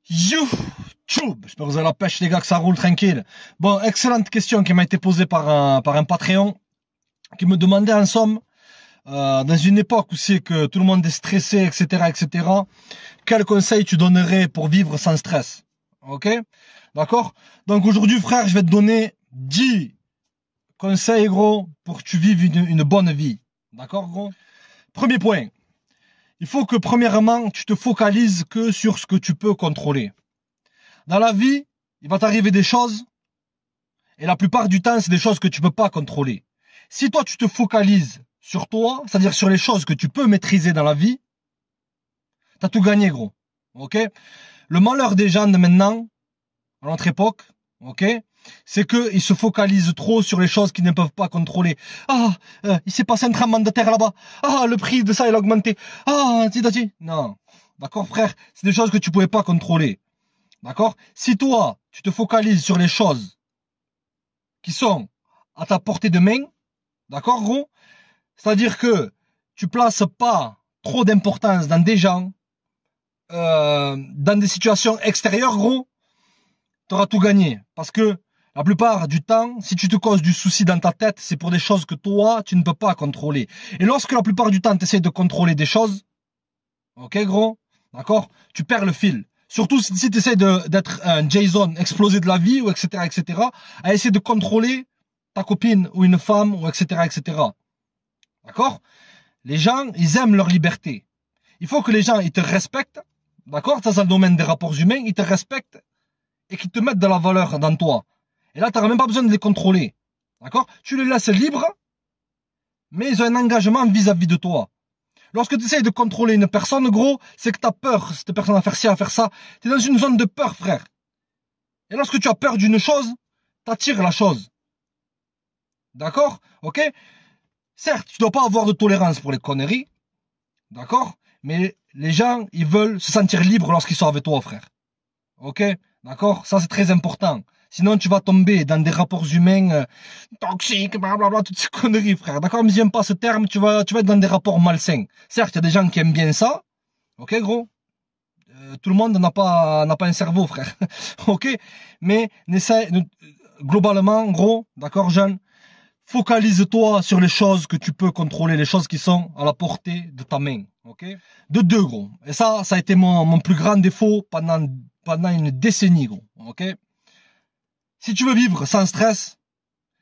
YouTube, j'espère que vous avez la pêche les gars, que ça roule tranquille. Bon, excellente question qui m'a été posée par un Patreon qui me demandait en somme, dans une époque où c'est que tout le monde est stressé, etc., quel conseil tu donnerais pour vivre sans stress? Ok? D'accord? Donc aujourd'hui frère, je vais te donner 10 conseils gros pour que tu vives une bonne vie. D'accord gros? Premier point. Il faut que premièrement, tu te focalises que sur ce que tu peux contrôler. Dans la vie, il va t'arriver des choses, et la plupart du temps, c'est des choses que tu peux pas contrôler. Si toi, tu te focalises sur toi, c'est-à-dire sur les choses que tu peux maîtriser dans la vie, t'as tout gagné, gros. Ok? Le malheur des gens de maintenant, à notre époque, ok, c'est qu'ils se focalisent trop sur les choses qu'ils ne peuvent pas contrôler. Ah, il s'est passé un tremblement de terre là-bas. Ah, le prix de ça, il a augmenté. Ah, non. D'accord, frère? C'est des choses que tu pouvais pas contrôler. D'accord? Si toi, tu te focalises sur les choses qui sont à ta portée de main, d'accord, gros? C'est-à-dire que tu places pas trop d'importance dans des gens, dans des situations extérieures, gros, tu auras tout gagné. Parce que la plupart du temps, si tu te causes du souci dans ta tête, c'est pour des choses que toi, tu ne peux pas contrôler. Et lorsque la plupart du temps, tu essaies de contrôler des choses, ok, gros, d'accord, tu perds le fil. Surtout si tu essaies d'être un Jason explosé de la vie, ou etc., à essayer de contrôler ta copine ou une femme, ou etc. D'accord? Les gens, ils aiment leur liberté. Il faut que les gens, ils te respectent, d'accord? Ça, c'est le domaine des rapports humains, ils te respectent et qu'ils te mettent de la valeur dans toi. Et là, tu n'auras même pas besoin de les contrôler. D'accord? Tu les laisses libres, mais ils ont un engagement vis-à-vis de toi. Lorsque tu essayes de contrôler une personne, gros, c'est que tu as peur, cette personne à faire ci, à faire ça. Tu es dans une zone de peur, frère. Et lorsque tu as peur d'une chose, tu attires la chose. D'accord? Ok? Certes, tu dois pas avoir de tolérance pour les conneries. D'accord? Mais les gens, ils veulent se sentir libres lorsqu'ils sont avec toi, frère. Ok? D'accord? Ça, c'est très important. Sinon, tu vas tomber dans des rapports humains toxiques, blablabla, toutes ces conneries, frère. D'accord? Mais j'aime pas ce terme, tu vas être dans des rapports malsains. Certes, il y a des gens qui aiment bien ça. Ok, gros? Tout le monde n'a pas un cerveau, frère. Ok? Mais globalement, gros, d'accord, jeune, focalise-toi sur les choses que tu peux contrôler, les choses qui sont à la portée de ta main. Ok? De deux, gros. Et ça a été mon plus grand défaut pendant une décennie, gros. Ok? Si tu veux vivre sans stress,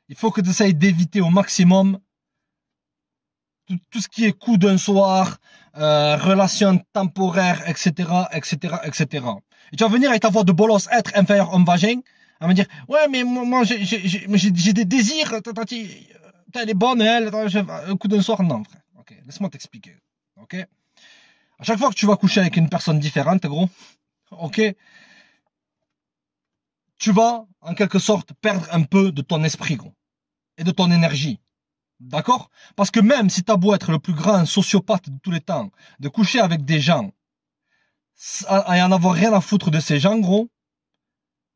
il faut que tu essayes d'éviter au maximum tout ce qui est coup d'un soir, relations temporaires, etc. Et tu vas venir avec ta voix de bolos, être inférieur homme vagin, à me dire, ouais, mais moi j'ai des désirs, elle est bonne, elle, un coup d'un soir, non, frère. Ok, laisse-moi t'expliquer. Ok? À chaque fois que tu vas coucher avec une personne différente, gros, ok, tu vas, en quelque sorte, perdre un peu de ton esprit, gros, et de ton énergie. D'accord? Parce que même si t'as beau être le plus grand sociopathe de tous les temps, de coucher avec des gens, et en avoir rien à foutre de ces gens, gros,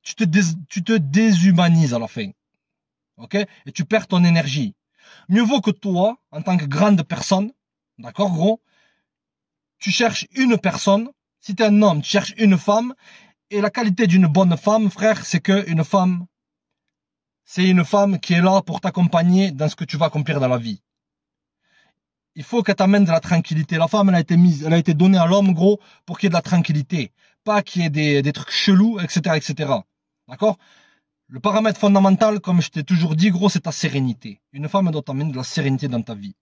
tu te déshumanises à la fin. Ok? Et tu perds ton énergie. Mieux vaut que toi, en tant que grande personne, d'accord, gros, tu cherches une personne. Si t'es un homme, tu cherches une femme. Et la qualité d'une bonne femme, frère, c'est une femme qui est là pour t'accompagner dans ce que tu vas accomplir dans la vie. Il faut qu'elle t'amène de la tranquillité. La femme, elle a été donnée à l'homme, gros, pour qu'il y ait de la tranquillité. Pas qu'il y ait des trucs chelous, etc. D'accord? Le paramètre fondamental, comme je t'ai toujours dit, gros, c'est ta sérénité. Une femme doit t'amener de la sérénité dans ta vie.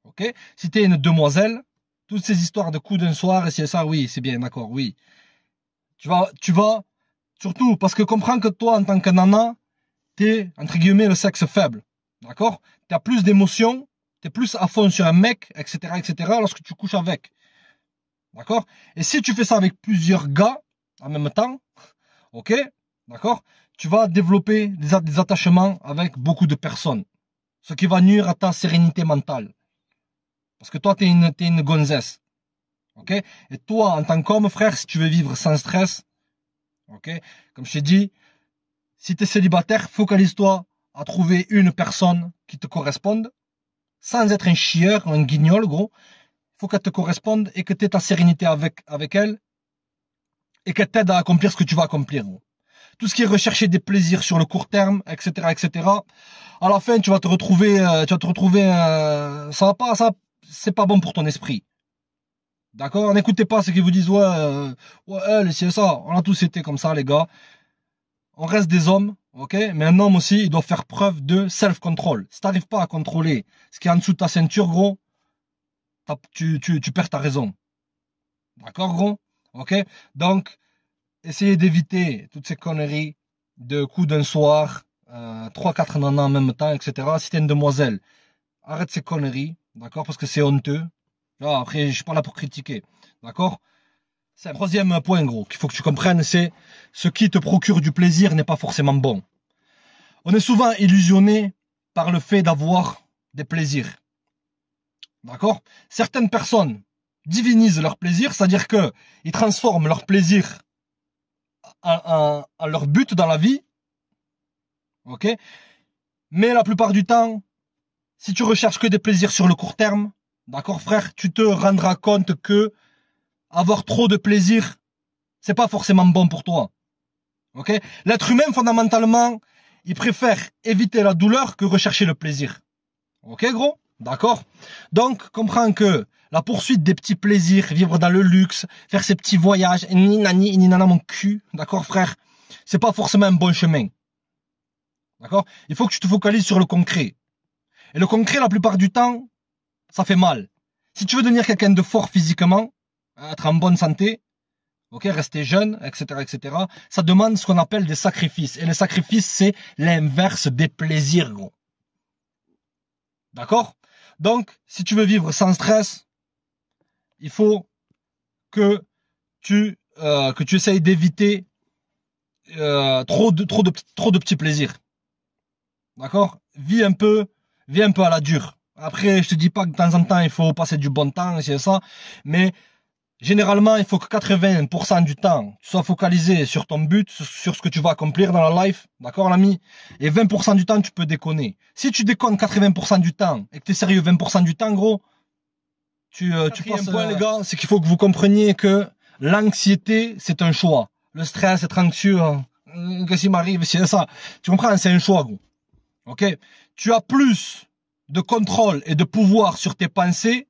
Ok? Si t'es une demoiselle, toutes ces histoires de coups d'un soir, et c'est ça, oui, c'est bien, d'accord, oui. Tu vas, surtout, parce que comprends que toi, en tant que nana, t'es, entre guillemets, le sexe faible. D'accord? T'as plus d'émotions, t'es plus à fond sur un mec, etc., lorsque tu couches avec. D'accord? Et si tu fais ça avec plusieurs gars, en même temps, ok? D'accord? Tu vas développer des attachements avec beaucoup de personnes. Ce qui va nuire à ta sérénité mentale. Parce que toi, t'es une gonzesse. Ok? Et toi, en tant qu'homme, frère, si tu veux vivre sans stress, ok? Comme je t'ai dit, si tu es célibataire, focalise-toi à trouver une personne qui te corresponde, sans être un chieur, un guignol, gros. Il faut qu'elle te corresponde et que tu aies ta sérénité avec elle. et qu'elle t'aide à accomplir ce que tu vas accomplir, gros. Tout ce qui est rechercher des plaisirs sur le court terme, etc., à la fin, tu vas te retrouver, ça va pas, ça, c'est pas bon pour ton esprit. D'accord? N'écoutez pas ceux qui vous disent, ouais, elle, c'est ça. On a tous été comme ça, les gars. On reste des hommes, ok? Mais un homme aussi, il doit faire preuve de self-control. Si t'arrives pas à contrôler ce qui est en dessous de ta ceinture, gros, tu perds ta raison. D'accord, gros? Ok? Donc, essayez d'éviter toutes ces conneries de coups d'un soir, 3-4 nanas en même temps, etc. Si t'es une demoiselle, arrête ces conneries, d'accord? Parce que c'est honteux. Là, après, je suis pas là pour critiquer, d'accord? C'est un troisième point, gros, qu'il faut que tu comprennes, c'est ce qui te procure du plaisir n'est pas forcément bon. On est souvent illusionné par le fait d'avoir des plaisirs. D'accord? Certaines personnes divinisent leur plaisir, c'est-à-dire que ils transforment leur plaisir en leur but dans la vie. Ok? Mais la plupart du temps, si tu recherches que des plaisirs sur le court terme, d'accord, frère, tu te rendras compte que avoir trop de plaisir, c'est pas forcément bon pour toi. Ok? L'être humain, fondamentalement, il préfère éviter la douleur que rechercher le plaisir. Ok, gros? D'accord? Donc, comprends que la poursuite des petits plaisirs, vivre dans le luxe, faire ces petits voyages, ni nana mon cul, d'accord, frère? C'est pas forcément un bon chemin. D'accord? Il faut que tu te focalises sur le concret. Et le concret, la plupart du temps, ça fait mal. Si tu veux devenir quelqu'un de fort physiquement, être en bonne santé, ok, rester jeune, etc., ça demande ce qu'on appelle des sacrifices. Et les sacrifices, c'est l'inverse des plaisirs, gros. D'accord? Donc, si tu veux vivre sans stress, il faut que tu essayes d'éviter trop de petits plaisirs. D'accord? Vis un peu à la dure. Après, je te dis pas que de temps en temps, il faut passer du bon temps, c'est ça, mais généralement, il faut que 80% du temps, tu sois focalisé sur ton but, sur ce que tu vas accomplir dans la life, d'accord l'ami? Et 20% du temps, tu peux déconner. Si tu déconnes 80% du temps et que tu es sérieux 20% du temps, gros, tu passes un point, les gars, c'est qu'il faut que vous compreniez que l'anxiété, c'est un choix. Le stress, être anxieux, hein, qu'est-ce qui m'arrive, c'est ça. Tu comprends, c'est un choix, gros. Ok? Tu as plus de contrôle et de pouvoir sur tes pensées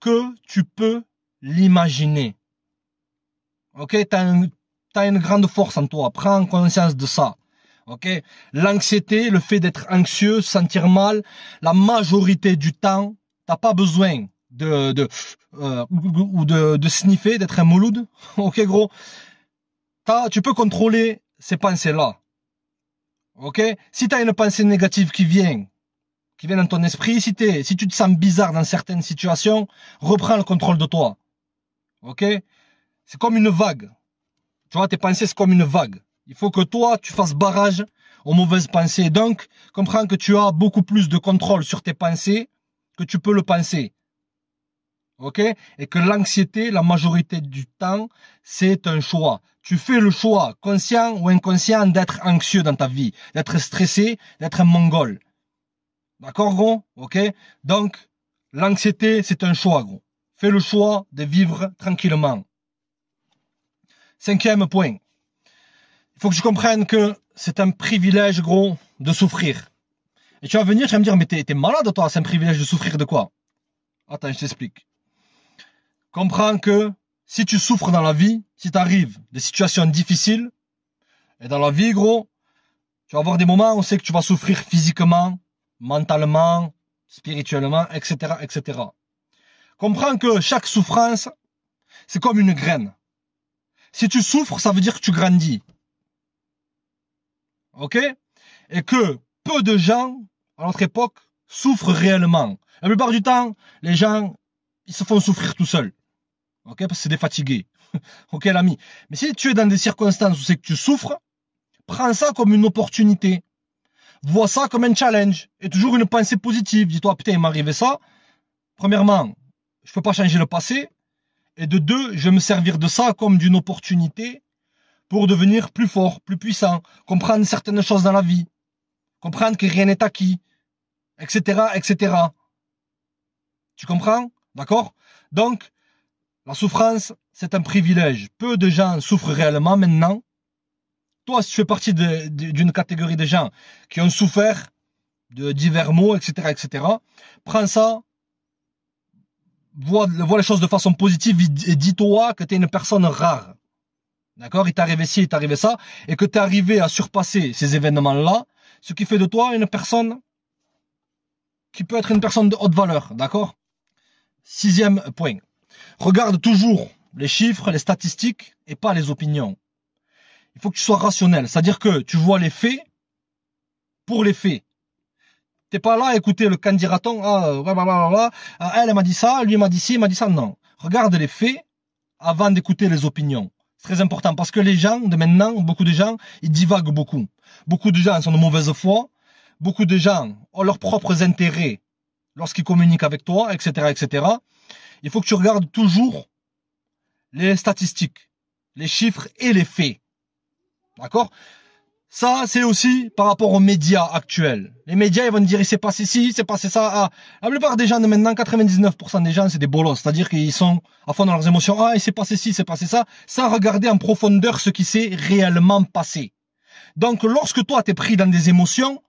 que tu peux l'imaginer. Ok? T'as une grande force en toi. Prends conscience de ça. Ok? L'anxiété, le fait d'être anxieux, sentir mal, la majorité du temps, t'as pas besoin de sniffer, d'être un mouloud. Ok, gros? Tu peux contrôler ces pensées-là. Ok? Si t'as une pensée négative qui vient dans ton esprit, si tu te sens bizarre dans certaines situations, reprends le contrôle de toi. Ok? C'est comme une vague. Tu vois, tes pensées, c'est comme une vague. Il faut que toi, tu fasses barrage aux mauvaises pensées. Donc, comprends que tu as beaucoup plus de contrôle sur tes pensées que tu peux le penser. Ok? Et que l'anxiété, la majorité du temps, c'est un choix. Tu fais le choix, conscient ou inconscient, d'être anxieux dans ta vie, d'être stressé, d'être un mongol. D'accord, gros? Ok? Donc, l'anxiété, c'est un choix, gros. Fais le choix de vivre tranquillement. Cinquième point. Il faut que tu comprennes que c'est un privilège, gros, de souffrir. Et tu vas venir, tu vas me dire, mais t'es malade, toi, c'est un privilège de souffrir de quoi? Attends, je t'explique. Comprends que si tu souffres dans la vie, si t'arrives des situations difficiles, et dans la vie, gros, tu vas avoir des moments où on sait que tu vas souffrir physiquement, mentalement, spirituellement, etc. Comprends que chaque souffrance, c'est comme une graine. Si tu souffres, ça veut dire que tu grandis. Ok? Et que peu de gens, à notre époque, souffrent réellement. La plupart du temps, les gens, ils se font souffrir tout seuls. Ok? Parce que c'est des fatigués. Ok, l'ami? Mais si tu es dans des circonstances où c'est que tu souffres, prends ça comme une opportunité. Vois ça comme un challenge. Et toujours une pensée positive. Dis-toi, putain, il m'est arrivé ça. Premièrement, je peux pas changer le passé. Et de deux, je vais me servir de ça comme d'une opportunité pour devenir plus fort, plus puissant, comprendre certaines choses dans la vie, comprendre que rien n'est acquis, etc. Tu comprends? D'accord? Donc, La souffrance, c'est un privilège. Peu de gens souffrent réellement maintenant. Toi, si tu fais partie d'une catégorie de gens qui ont souffert de divers maux, etc., etc., prends ça, vois les choses de façon positive et dis-toi que tu es une personne rare. D'accord? Il t'est arrivé ci, il t'est arrivé ça, et que tu es arrivé à surpasser ces événements-là, ce qui fait de toi une personne qui peut être une personne de haute valeur. D'accord? 6e point. Regarde toujours les chiffres, les statistiques, et pas les opinions. Il faut que tu sois rationnel. C'est-à-dire que tu vois les faits pour les faits. T'es pas là à écouter le candidaton, elle m'a dit ça, lui m'a dit ci, il m'a dit ça. Non. Regarde les faits avant d'écouter les opinions. C'est très important parce que les gens de maintenant, beaucoup de gens, ils divaguent beaucoup. Beaucoup de gens sont de mauvaise foi. Beaucoup de gens ont leurs propres intérêts lorsqu'ils communiquent avec toi, etc., etc. Il faut que tu regardes toujours les statistiques, les chiffres et les faits. D'accord? Ça, c'est aussi par rapport aux médias actuels. Les médias, ils vont te dire, il s'est passé ci, il s'est passé ça. Ah. La plupart des gens de maintenant, 99% des gens, c'est des bolos. C'est-à-dire qu'ils sont à fond dans leurs émotions. Ah, il s'est passé ci, il s'est passé ça. Sans regarder en profondeur ce qui s'est réellement passé. Donc, lorsque toi, t'es pris dans des émotions,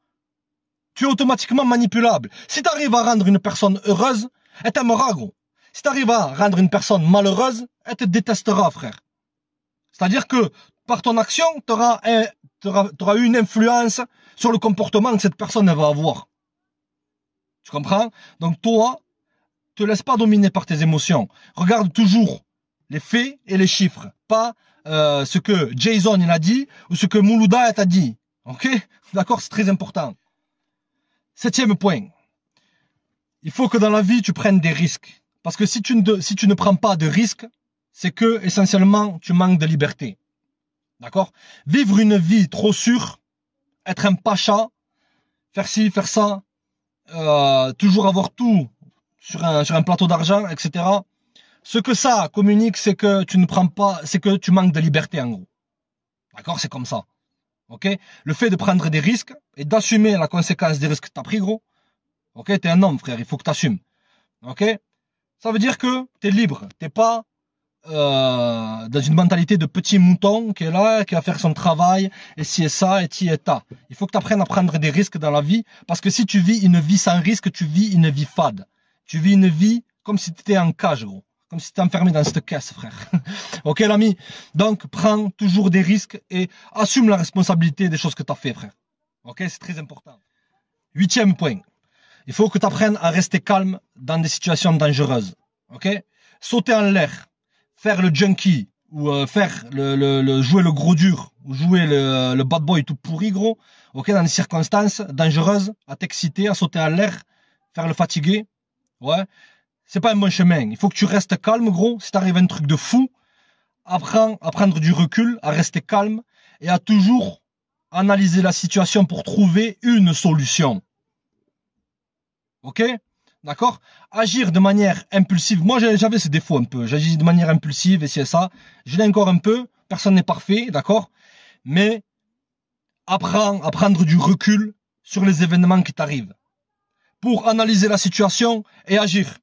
tu es automatiquement manipulable. Si tu arrives à rendre une personne heureuse, elle t'aimera, gros. Si tu arrives à rendre une personne malheureuse, elle te détestera, frère. C'est-à-dire que par ton action, tu auras eu une influence sur le comportement que cette personne va avoir. Tu comprends? Donc toi, te laisse pas dominer par tes émotions. Regarde toujours les faits et les chiffres, pas ce que Jason il a dit ou ce que Moulouda t'a dit. Ok? D'accord? C'est très important. 7e point. Il faut que dans la vie, tu prennes des risques. Parce que si tu ne prends pas de risques, c'est que, essentiellement, tu manques de liberté. D'accord? Vivre une vie trop sûre, être un pacha, faire ci, faire ça, toujours avoir tout sur un plateau d'argent, etc. Ce que ça communique, c'est que tu ne prends pas, c'est que tu manques de liberté, en gros. D'accord? C'est comme ça. Ok? Le fait de prendre des risques et d'assumer la conséquence des risques que tu as pris, gros. Ok? T'es un homme, frère, il faut que tu assumes. Ok? Ça veut dire que tu es libre. T'es pas dans une mentalité de petit mouton qui est là, qui va faire son travail, et ci et ça, et ti et ta. Il faut que tu apprennes à prendre des risques dans la vie, parce que si tu vis une vie sans risque, tu vis une vie fade. Tu vis une vie comme si tu étais en cage, gros. Comme si tu étais enfermé dans cette caisse, frère. Ok, l'ami? Donc, prends toujours des risques et assume la responsabilité des choses que tu as fait, frère. Ok, c'est très important. 8e point. Il faut que tu apprennes à rester calme dans des situations dangereuses. Ok? Sauter en l'air, faire le junkie, ou faire jouer le gros dur, ou jouer le bad boy tout pourri, gros. Ok? Dans des circonstances dangereuses, à t'exciter, à sauter en l'air, faire le fatigué. Ouais? C'est pas un bon chemin. Il faut que tu restes calme, gros. Si t'arrive un truc de fou, apprends à prendre du recul, à rester calme, et à toujours analyser la situation pour trouver une solution. Ok? D'accord? Agir de manière impulsive. Moi, j'avais ces défauts un peu. J'agis de manière impulsive et c'est ça. Je l'ai encore un peu. Personne n'est parfait, d'accord? Mais apprends à prendre du recul sur les événements qui t'arrivent pour analyser la situation et agir.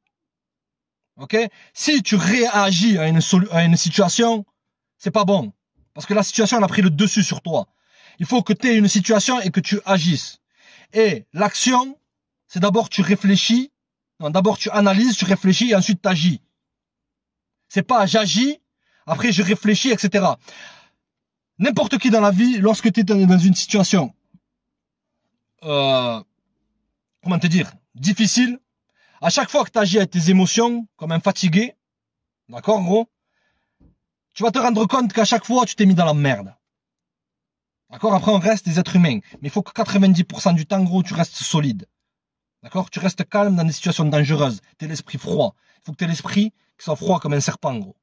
Ok? Si tu réagis à une situation, c'est pas bon. Parce que la situation, elle a pris le dessus sur toi. Il faut que tu aies une situation et que tu agisses. Et l'action, c'est d'abord tu réfléchis, d'abord tu analyses, tu réfléchis et ensuite tu agis. C'est pas j'agis, après je réfléchis, etc. N'importe qui dans la vie, lorsque tu es dans une situation, comment te dire, difficile, à chaque fois que tu agis avec tes émotions, comme un fatigué, d'accord gros, tu vas te rendre compte qu'à chaque fois tu t'es mis dans la merde. D'accord? Après on reste des êtres humains, mais il faut que 90% du temps gros tu restes solide. D'accord? Tu restes calme dans des situations dangereuses. Tu as l'esprit froid. Il faut que tu aies l'esprit qui soit froid comme un serpent, gros.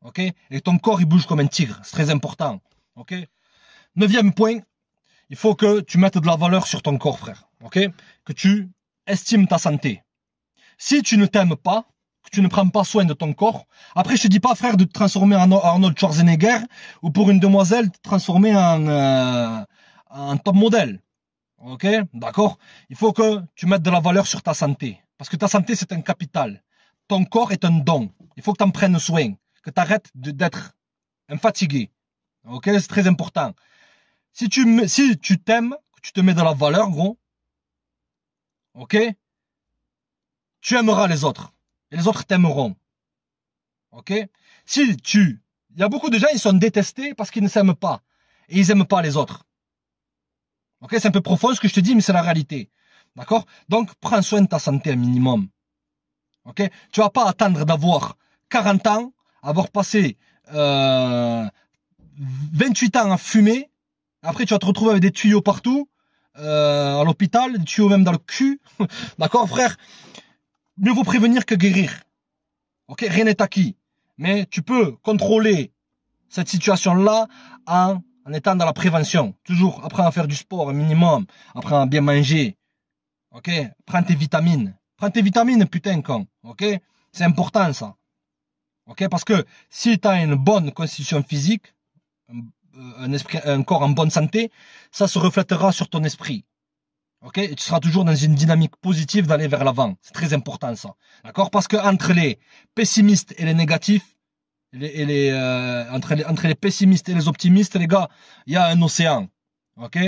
Ok? Et ton corps, il bouge comme un tigre. C'est très important. Ok? 9e point. Il faut que tu mettes de la valeur sur ton corps, frère. Ok? Que tu estimes ta santé. Si tu ne t'aimes pas, que tu ne prends pas soin de ton corps, après, je te dis pas, frère, de te transformer en Arnold Schwarzenegger ou pour une demoiselle, de te transformer en top modèle. Ok, d'accord? Il faut que tu mettes de la valeur sur ta santé. Parce que ta santé, c'est un capital. ton corps est un don. Il faut que tu en prennes soin, que tu arrêtes d'être un fatigué. Ok, c'est très important. Si tu t'aimes, que tu te mets de la valeur, gros, ok, tu aimeras les autres. Et les autres t'aimeront. Ok? Il y a beaucoup de gens, ils sont détestés parce qu'ils ne s'aiment pas. Et ils n'aiment pas les autres. Ok? C'est un peu profond ce que je te dis, mais c'est la réalité. D'accord? Donc, prends soin de ta santé un minimum. Ok? Tu vas pas attendre d'avoir 40 ans, avoir passé 28 ans à fumer. Après, tu vas te retrouver avec des tuyaux partout, à l'hôpital, des tuyaux même dans le cul. D'accord, frère? Mieux vaut prévenir que guérir. Ok? Rien n'est acquis. Mais tu peux contrôler cette situation-là en étant dans la prévention. Toujours, apprends à faire du sport un minimum. Apprends à bien manger. Ok? Prends tes vitamines. Prends tes vitamines, putain, con. Ok? C'est important, ça. Ok? Parce que si tu as une bonne constitution physique, un corps en bonne santé, ça se reflètera sur ton esprit. Ok? Et tu seras toujours dans une dynamique positive d'aller vers l'avant. C'est très important, ça. D'accord? Parce que entre les pessimistes et les négatifs, entre les pessimistes et les optimistes, les gars, il y a un océan. Ok?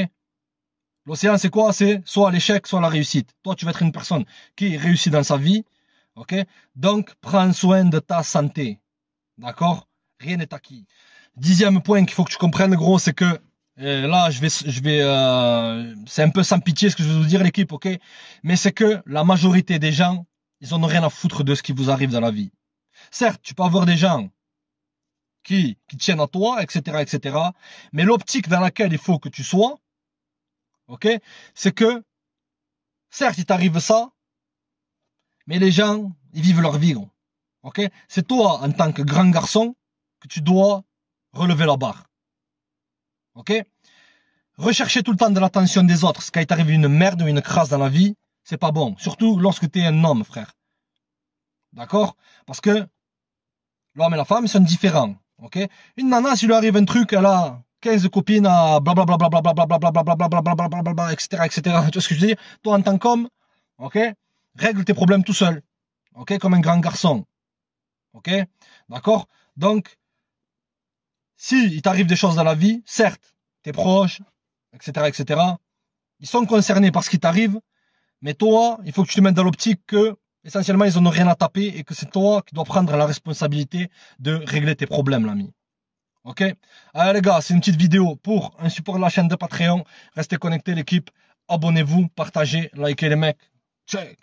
L'océan, c'est quoi? C'est soit l'échec, soit la réussite. Toi, tu vas être une personne qui réussit dans sa vie. Ok? Donc, prends soin de ta santé. D'accord? Rien n'est acquis. 10e point qu'il faut que tu comprennes, gros, c'est que là, c'est un peu sans pitié ce que je vais vous dire, l'équipe, ok? Mais c'est que la majorité des gens, ils en ont rien à foutre de ce qui vous arrive dans la vie. Certes, tu peux avoir des gens qui tiennent à toi, etc., etc. Mais l'optique dans laquelle il faut que tu sois, ok, c'est que, certes, il t'arrive ça, mais les gens, ils vivent leur vie, gros. Ok? C'est toi, en tant que grand garçon, que tu dois relever la barre. Ok? Rechercher tout le temps de l'attention des autres, ce qui est arrivé une merde ou une crasse dans la vie, c'est pas bon. Surtout lorsque tu es un homme, frère. D'accord? Parce que l'homme et la femme, ils sont différents. Ok? Une nana, s'il lui arrive un truc, elle a 15 copines à blablabla, etc., etc. Tu vois ce que je veux dire? Toi, en tant qu'homme, ok? Règle tes problèmes tout seul. Ok? Comme un grand garçon. Ok? D'accord? Donc, si il t'arrive des choses dans la vie, certes, tes proches, etc., etc., ils sont concernés par ce qui t'arrive, mais toi, il faut que tu te mettes dans l'optique que, essentiellement, ils n'en ont rien à taper et que c'est toi qui dois prendre la responsabilité de régler tes problèmes, l'ami. Ok? Allez, les gars, c'est une petite vidéo pour un support de la chaîne de Patreon. Restez connectés, l'équipe. Abonnez-vous, partagez, likez les mecs. Check!